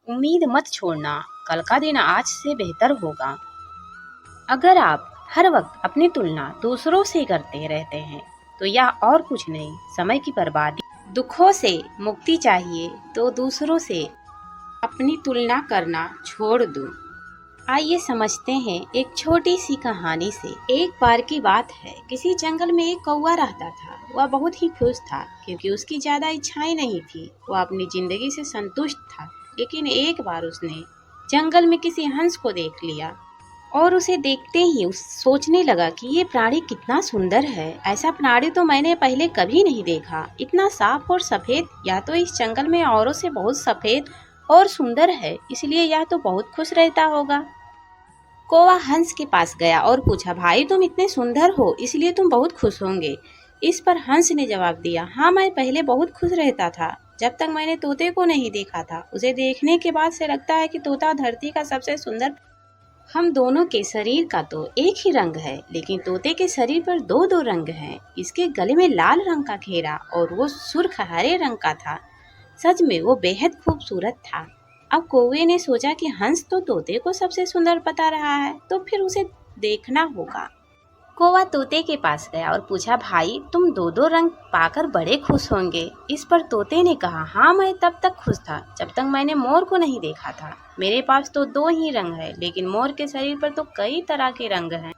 उम्मीद मत छोड़ना, कल का दिन आज से बेहतर होगा। अगर आप हर वक्त अपनी तुलना दूसरों से करते रहते हैं तो यह और कुछ नहीं, समय की बर्बादी। दुखों से मुक्ति चाहिए तो दूसरों से अपनी तुलना करना छोड़ दो। आइए समझते हैं एक छोटी सी कहानी से। एक बार की बात है, किसी जंगल में एक कौवा रहता था। वह बहुत ही खुश था क्योंकि उसकी ज्यादा इच्छाएं नहीं थी। वह अपनी जिंदगी से संतुष्ट था। लेकिन एक बार उसने जंगल में किसी हंस को देख लिया और उसे देखते ही उस सोचने लगा कि ये प्राणी कितना सुंदर है। ऐसा प्राणी तो मैंने पहले कभी नहीं देखा। इतना साफ और सफेद, या तो इस जंगल में औरों से बहुत सफेद और सुंदर है, इसलिए यह तो बहुत खुश रहता होगा। कौवा हंस के पास गया और पूछा, भाई तुम इतने सुंदर हो इसलिए तुम बहुत खुश होंगे। इस पर हंस ने जवाब दिया, हाँ मैं पहले बहुत खुश रहता था जब तक मैंने तोते को नहीं देखा था। उसे देखने के बाद से लगता है कि तोता धरती का सबसे सुंदर। हम दोनों के शरीर का तो एक ही रंग है, लेकिन तोते के शरीर पर दो दो रंग हैं। इसके गले में लाल रंग का घेरा और वो सुर्ख हरे रंग का था। सच में वो बेहद खूबसूरत था। अब कौवे ने सोचा कि हंस तो तोते को सबसे सुंदर बता रहा है, तो फिर उसे देखना होगा। कौवा तोते के पास गया और पूछा, भाई तुम दो दो रंग पाकर बड़े खुश होंगे। इस पर तोते ने कहा, हाँ मैं तब तक खुश था जब तक मैंने मोर को नहीं देखा था। मेरे पास तो दो ही रंग है, लेकिन मोर के शरीर पर तो कई तरह के रंग हैं।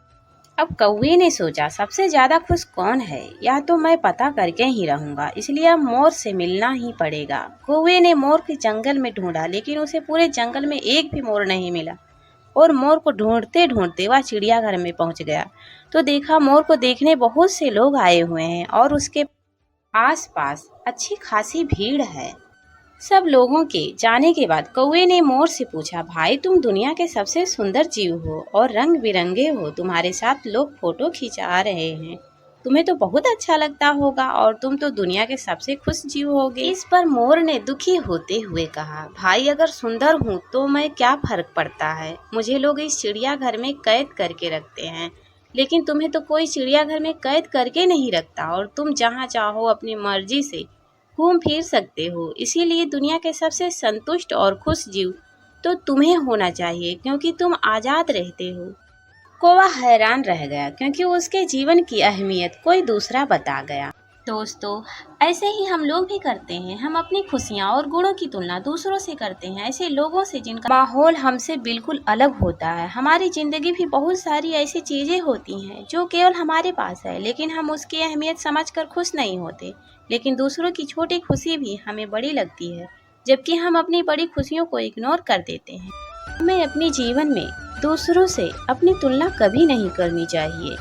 अब कौवे ने सोचा, सबसे ज्यादा खुश कौन है, या तो मैं पता करके ही रहूंगा, इसलिए अब मोर से मिलना ही पड़ेगा। कौवे ने मोर के जंगल में ढूंढा, लेकिन उसे पूरे जंगल में एक भी मोर नहीं मिला। और मोर को ढूंढते ढूंढते वह चिड़ियाघर में पहुंच गया तो देखा मोर को देखने बहुत से लोग आए हुए हैं और उसके आसपास अच्छी खासी भीड़ है। सब लोगों के जाने के बाद कौवे ने मोर से पूछा, भाई तुम दुनिया के सबसे सुंदर जीव हो और रंग बिरंगे हो। तुम्हारे साथ लोग फोटो खिंचा रहे हैं, तुम्हें तो बहुत अच्छा लगता होगा और तुम तो दुनिया के सबसे खुश जीव होगे। इस पर मोर ने दुखी होते हुए कहा, भाई अगर सुंदर हूँ तो मैं क्या फर्क पड़ता है, मुझे लोग इस चिड़ियाघर में कैद करके रखते हैं, लेकिन तुम्हें तो कोई चिड़ियाघर में कैद करके नहीं रखता और तुम जहाँ चाहो अपनी मर्जी से घूम फिर सकते हो। इसीलिए दुनिया के सबसे संतुष्ट और खुश जीव तो तुम्हें होना चाहिए, क्योंकि तुम आजाद रहते हो। कौवा हैरान रह गया क्योंकि उसके जीवन की अहमियत कोई दूसरा बता गया। दोस्तों, ऐसे ही हम लोग भी करते हैं। हम अपनी खुशियाँ और गुणों की तुलना दूसरों से करते हैं, ऐसे लोगों से जिनका माहौल हमसे बिल्कुल अलग होता है। हमारी जिंदगी भी बहुत सारी ऐसी चीजें होती हैं जो केवल हमारे पास है, लेकिन हम उसकी अहमियत समझकर खुश नहीं होते। लेकिन दूसरों की छोटी खुशी भी हमें बड़ी लगती है, जबकि हम अपनी बड़ी खुशियों को इग्नोर कर देते हैं। हमें अपने जीवन में दूसरों से अपनी तुलना कभी नहीं करनी चाहिए।